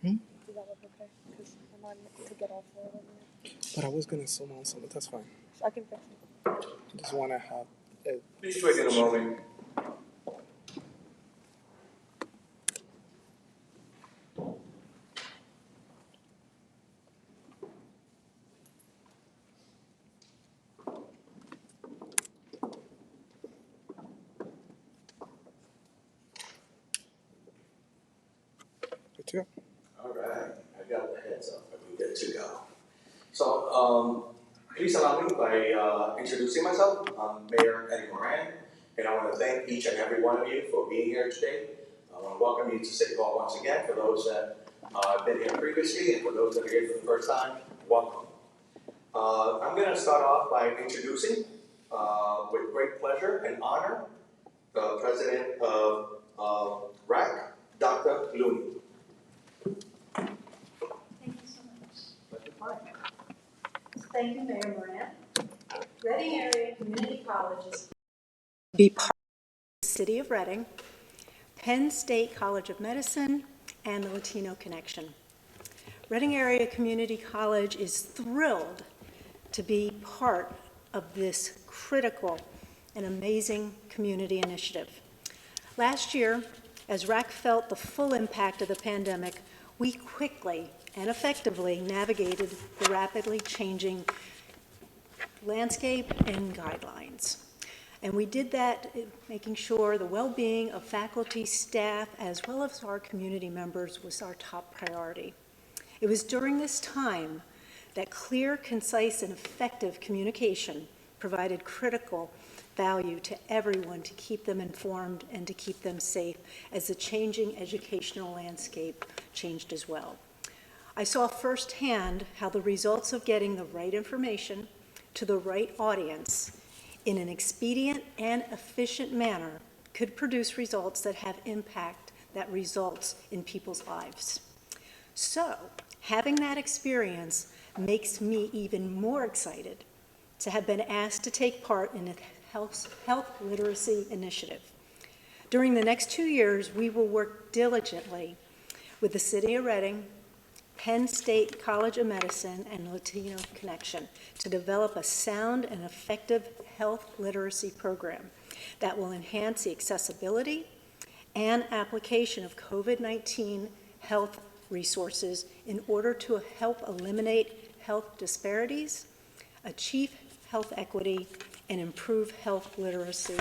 Hmm? Does that look okay? Because I'm on to get off for it. But I was gonna zoom on some, but that's fine. So I can fix it. I just wanna have it. Please wait in a moment. Good to go. All right, I got the heads up, but we're good to go. So, please allow me by introducing myself. I'm Mayor Eddie Moran, and I want to thank each and every one of you for being here today. I want to welcome you to City Hall once again. For those that have been here previously, and for those that are here for the first time, welcome. I'm going to start off by introducing, with great pleasure and honor, the President of RAC, Dr. Looney. Thank you so much. Thank you, Mayor Moran. Reading Area Community Colleges be part of the City of Reading, Penn State College of Medicine, and the Latino Connection. Reading Area Community College is thrilled to be part of this critical and amazing community initiative. Last year, as RAC felt the full impact of the pandemic, we quickly and effectively navigated the rapidly changing landscape and guidelines. And we did that making sure the well-being of faculty, staff, as well as our community members was our top priority. It was during this time that clear, concise, and effective communication provided critical value to everyone to keep them informed and to keep them safe as the changing educational landscape changed as well. I saw firsthand how the results of getting the right information to the right audience in an expedient and efficient manner could produce results that have impact that results in people's lives. So, having that experience makes me even more excited to have been asked to take part in a health literacy initiative. During the next 2 years, we will work diligently with the City of Reading, Penn State College of Medicine, and Latino Connection to develop a sound and effective health literacy program that will enhance the accessibility and application of COVID-19 health resources in order to help eliminate health disparities, achieve health equity, and improve health literacy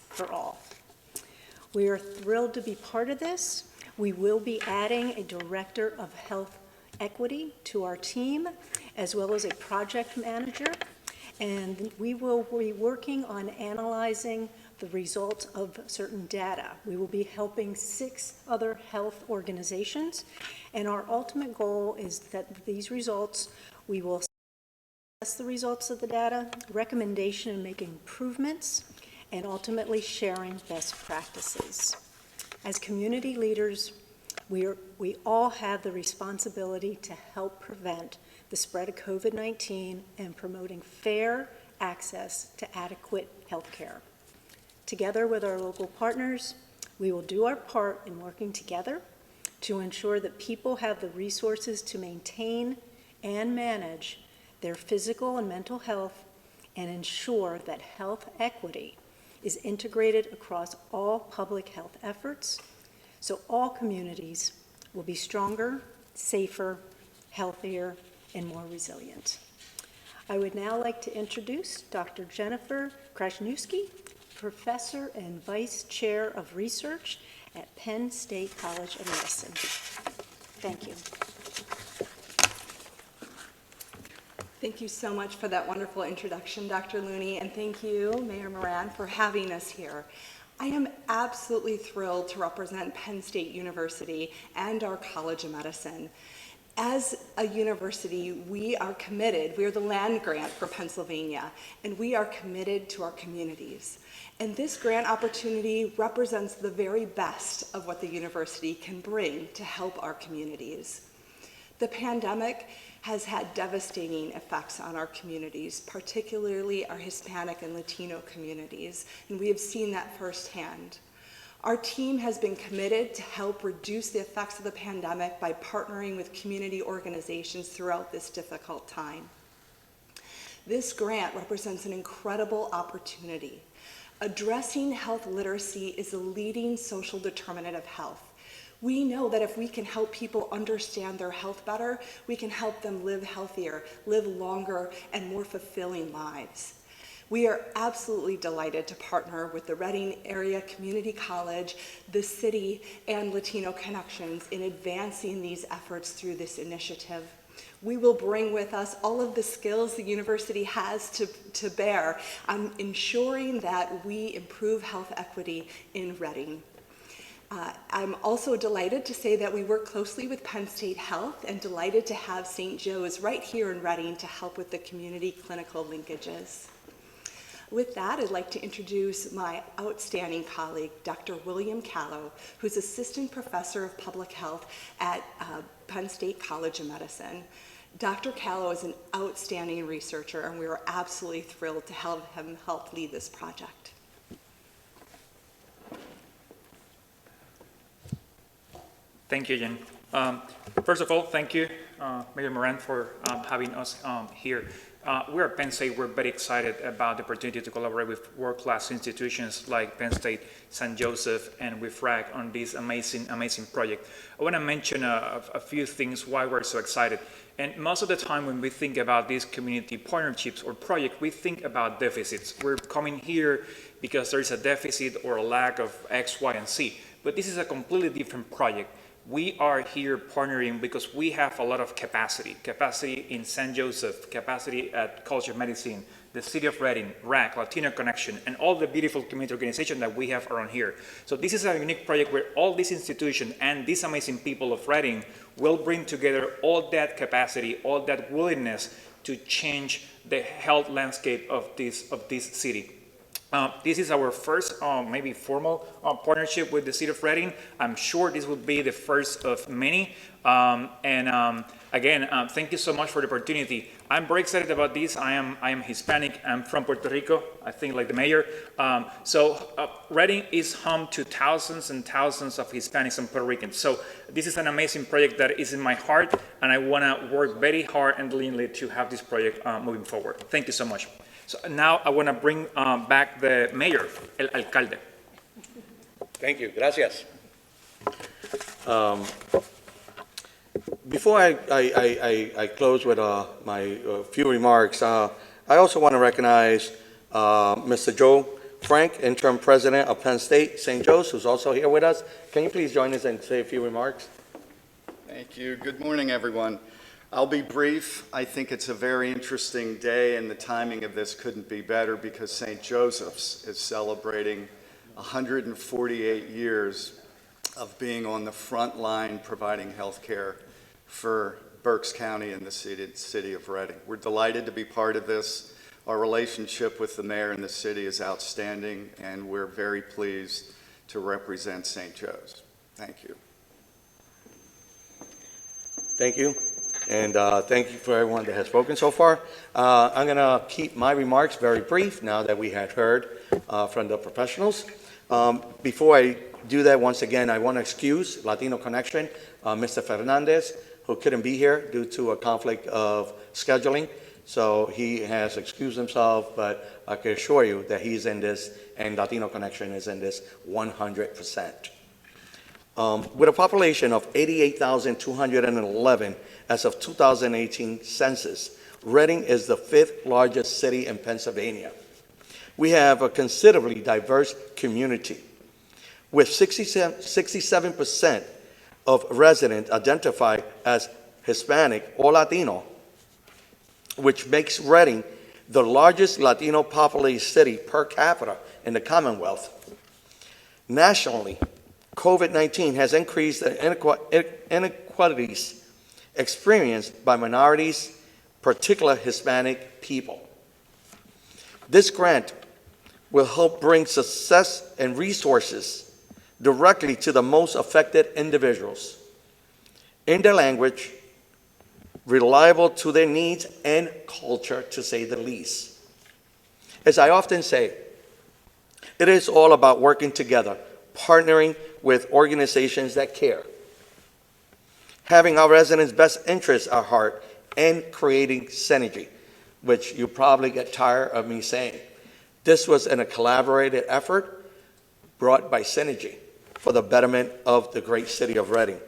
for all. We are thrilled to be part of this. We will be adding a director of health equity to our team, as well as a project manager, and we will be working on analyzing the results of certain data. We will be helping 6 other health organizations, and our ultimate goal is that these results, we will assess the results of the data, recommendation and make improvements, and ultimately sharing best practices. As community leaders, we all have the responsibility to help prevent the spread of COVID-19 and promoting fair access to adequate health care. Together with our local partners, we will do our part in working together to ensure that people have the resources to maintain and manage their physical and mental health and ensure that health equity is integrated across all public health efforts, so all communities will be stronger, safer, healthier, and more resilient. I would now like to introduce Dr. Jennifer Kraschnewski, Professor and Vice Chair of Research at Penn State College of Medicine. Thank you. Thank you so much for that wonderful introduction, Dr. Looney, and thank you, Mayor Moran, for having us here. I am absolutely thrilled to represent Penn State University and our College of Medicine. As a university, we are committed, we are the land grant for Pennsylvania, and we are committed to our communities. And this grant opportunity represents the very best of what the university can bring to help our communities. The pandemic has had devastating effects on our communities, particularly our Hispanic and Latino communities, and we have seen that firsthand. Our team has been committed to help reduce the effects of the pandemic by partnering with community organizations throughout this difficult time. This grant represents an incredible opportunity. Addressing health literacy is a leading social determinant of health. We know that if we can help people understand their health better, we can help them live healthier, live longer, and more fulfilling lives. We are absolutely delighted to partner with the Reading Area Community College, the city, and Latino Connections in advancing these efforts through this initiative. We will bring with us all of the skills the university has to bear on ensuring that we improve health equity in Reading. I'm also delighted to say that we work closely with Penn State Health and delighted to have St. Joe's right here in Reading to help with the community clinical linkages. With that, I'd like to introduce my outstanding colleague, Dr. William Callow, who's Assistant Professor of Public Health at Penn State College of Medicine. Dr. Callow is an outstanding researcher, and we are absolutely thrilled to have him help lead this project. Thank you, Jen. First of all, thank you, Mayor Moran, for having us here. We're at Penn State. We're very excited about the opportunity to collaborate with world-class institutions like Penn State, St. Joseph, and with RAG on this amazing project. I want to mention a few things why we're so excited. And most of the time when we think about these community partnerships or projects, we think about deficits. We're coming here because there is a deficit or a lack of X, Y, and Z. But this is a completely different project. We are here partnering because we have a lot of capacity in St. Joseph, capacity at College of Medicine, the City of Reading, RAC, Latino Connection, and all the beautiful community organizations that we have around here. So this is a unique project where all these institutions and these amazing people of Reading will bring together all that capacity, all that willingness to change the health landscape of this city. This is our first, maybe formal partnership with the City of Reading. I'm sure this will be the first of many. Again, thank you so much for the opportunity. I'm very excited about this. I am Hispanic. I'm from Puerto Rico, I think like the mayor. Reading is home to thousands and thousands of Hispanics and Puerto Ricans. So this is an amazing project that is in my heart, and I want to work very hard and diligently to have this project moving forward. Thank you so much. So now I want to bring back the mayor, el alcalde. Thank you. Gracias. Before I close with my few remarks, I also want to recognize Mr. Joe Frank, interim president of Penn State St. Joe's, who's also here with us. Can you please join us and say a few remarks? Thank you. Good morning, everyone. I'll be brief. I think it's a very interesting day, and the timing of this couldn't be better because St. Joseph's is celebrating 148 years of being on the front line providing health care for Berks County and the city of Reading. We're delighted to be part of this. Our relationship with the mayor and the city is outstanding, and we're very pleased to represent St. Joe's. Thank you. Thank you. And thank you for everyone that has spoken so far. I'm going to keep my remarks very brief now that we had heard from the professionals. Before I do that, once again, I want to excuse Latino Connection, Mr. Fernandez, who couldn't be here due to a conflict of scheduling. So he has excused himself, but I can assure you that he's in this, and Latino Connection is in this 100%. With a population of 88,211 as of 2018 census, Reading is the 5th largest city in Pennsylvania. We have a considerably diverse community, with 67% of residents identify as Hispanic or Latino, which makes Reading the largest Latino populated city per capita in the Commonwealth. Nationally, COVID-19 has increased the inequalities experienced by minorities, particularly Hispanic people. This grant will help bring success and resources directly to the most affected individuals in their language, reliable to their needs and culture, to say the least. As I often say, it is all about working together, partnering with organizations that care, having our residents' best interests at heart, and creating synergy, which you probably get tired of me saying. This was in a collaborated effort brought by synergy for the betterment of the great city of Reading.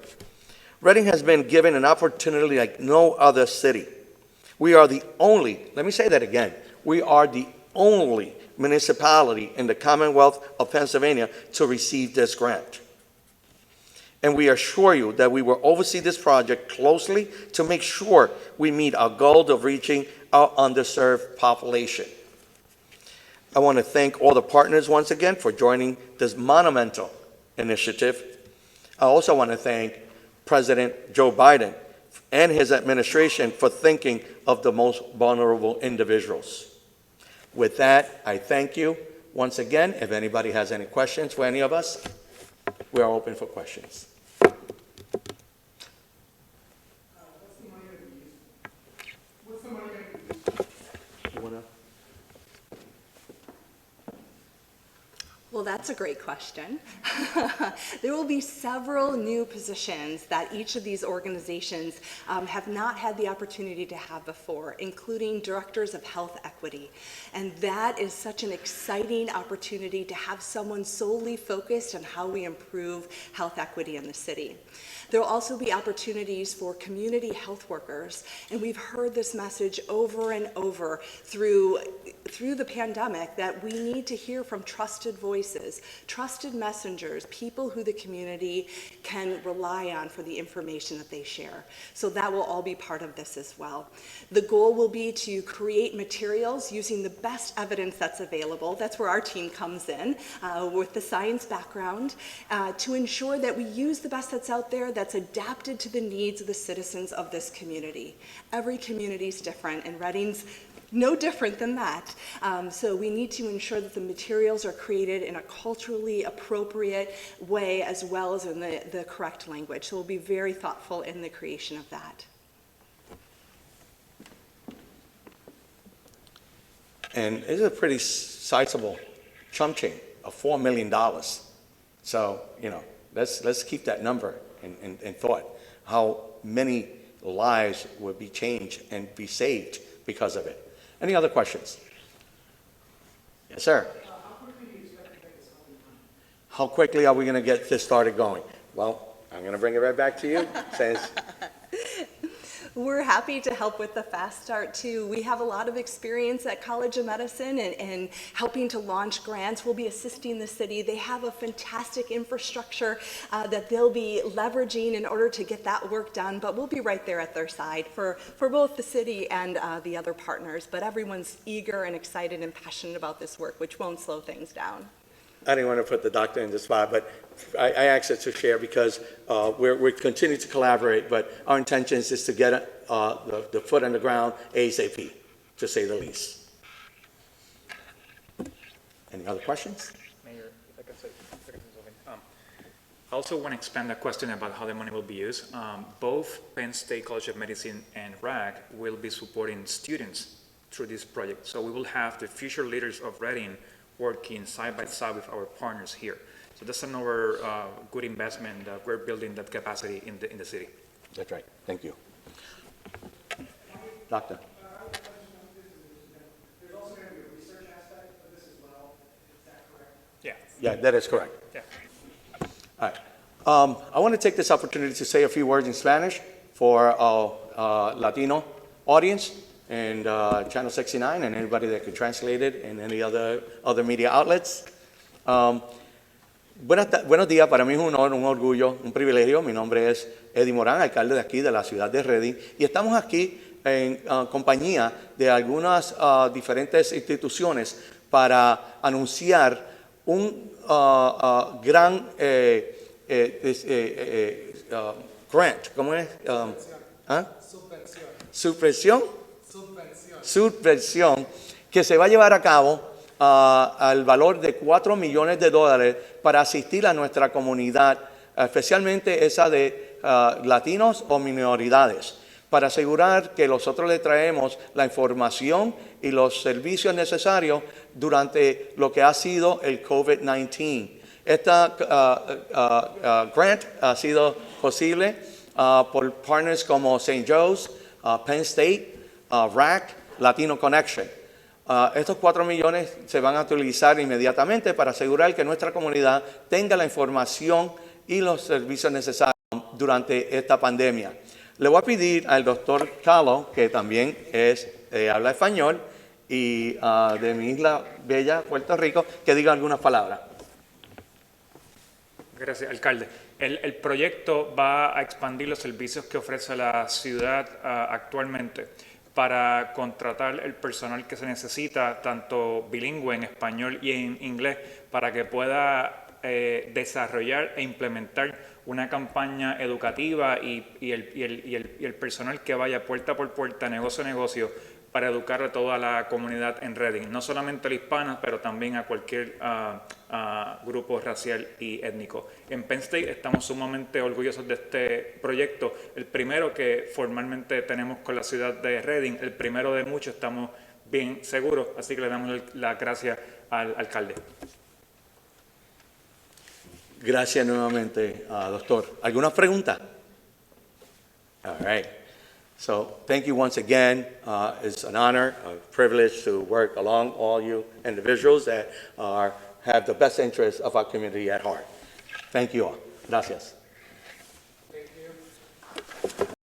Reading has been given an opportunity like no other city. We are the only, let me say that again, we are the only municipality in the Commonwealth of Pennsylvania to receive this grant. And we assure you that we will oversee this project closely to make sure we meet our goal of reaching our underserved population. I want to thank all the partners once again for joining this monumental initiative. I also want to thank President Joe Biden and his administration for thinking of the most vulnerable individuals. With that, I thank you once again. If anybody has any questions for any of us, we are open for questions. Well, that's a great question. There will be several new positions that each of these organizations have not had the opportunity to have before, including directors of health equity. And that is such an exciting opportunity to have someone solely focused on how we improve health equity in the city. There will also be opportunities for community health workers, and we've heard this message over and over through the pandemic that we need to hear from trusted voices, trusted messengers, people who the community can rely on for the information that they share. So that will all be part of this as well. The goal will be to create materials using the best evidence that's available. That's where our team comes in with the science background to ensure that we use the best that's out there that's adapted to the needs of the citizens of this community. Every community is different, and Reading's no different than that. So we need to ensure that the materials are created in a culturally appropriate way as well as in the correct language. So we'll be very thoughtful in the creation of that. And it's a pretty sizable chump change of $4 million. So, let's keep that number in thought, how many lives would be changed and be saved because of it. Any other questions? Yes, sir. How quickly do you expect to get this up and running? How quickly are we going to get this started going? Well, I'm going to bring it right back to you. We're happy to help with the fast start too. We have a lot of experience at College of Medicine and helping to launch grants. We'll be assisting the city. They have a fantastic infrastructure that they'll be leveraging in order to get that work done, but we'll be right there at their side for both the city and the other partners. But everyone's eager and excited and passionate about this work, which won't slow things down. I didn't want to put the doctor in the spot, but I asked her to share because we're continuing to collaborate, but our intention is to get the foot on the ground ASAP, to say the least. Any other questions? Mayor, if I can say something. I also want to expand the question about how the money will be used. Both Penn State College of Medicine and RAG will be supporting students through this project. So we will have the future leaders of Reading working side by side with our partners here. So that's another good investment that we're building that capacity in the city. That's right. Thank you. Doctor. There's also going to be a research aspect of this as well. Is that correct? Yeah. Yeah, that is correct. Yeah. All right. I want to take this opportunity to say a few words in Spanish for our Latino audience and Channel 69 and anybody that could translate it and any other media outlets. Buenos días, para mí es un honor, un orgullo, un privilegio. Mi nombre es Morán, alcalde de aquí, de la ciudad de Reading, y estamos aquí en compañía de algunas diferentes instituciones para anunciar un gran grant, ¿cómo es? Subvención que se va a llevar a cabo al valor de $4 millones para asistir a nuestra comunidad, especialmente esa de latinos o minoridades, para asegurar que nosotros le traemos la información y los servicios necesarios durante lo que ha sido el COVID-19. Esta grant ha sido posible por partners como St. Joe's, Penn State, RAC, Latino Connection. Estos 4 millones se van a utilizar inmediatamente para asegurar que nuestra comunidad tenga la información y los servicios necesarios durante esta pandemia. Le voy a pedir al doctor Calo, que también habla español y de mi isla bella, Puerto Rico, que diga algunas palabras. Gracias, alcalde. El proyecto va a expandir los servicios que ofrece la ciudad actualmente para contratar el personal que se necesita, tanto bilingüe en español y en inglés, para que pueda desarrollar e implementar una campaña educativa y el personal que vaya puerta por puerta, negocio a negocio, para educar a toda la comunidad en Reading, no solamente a la hispana, pero también a cualquier grupo racial y étnico. En Penn State estamos sumamente orgullosos de este proyecto, el primero que formalmente tenemos con la ciudad de Reading, el primero de muchos, estamos bien seguros, así que le damos las gracias al alcalde. Gracias nuevamente, doctor. ¿Alguna pregunta? All right. So thank you once again. It's an honor, a privilege to work along all you individuals that have the best interests of our community at heart. Thank you all. Gracias.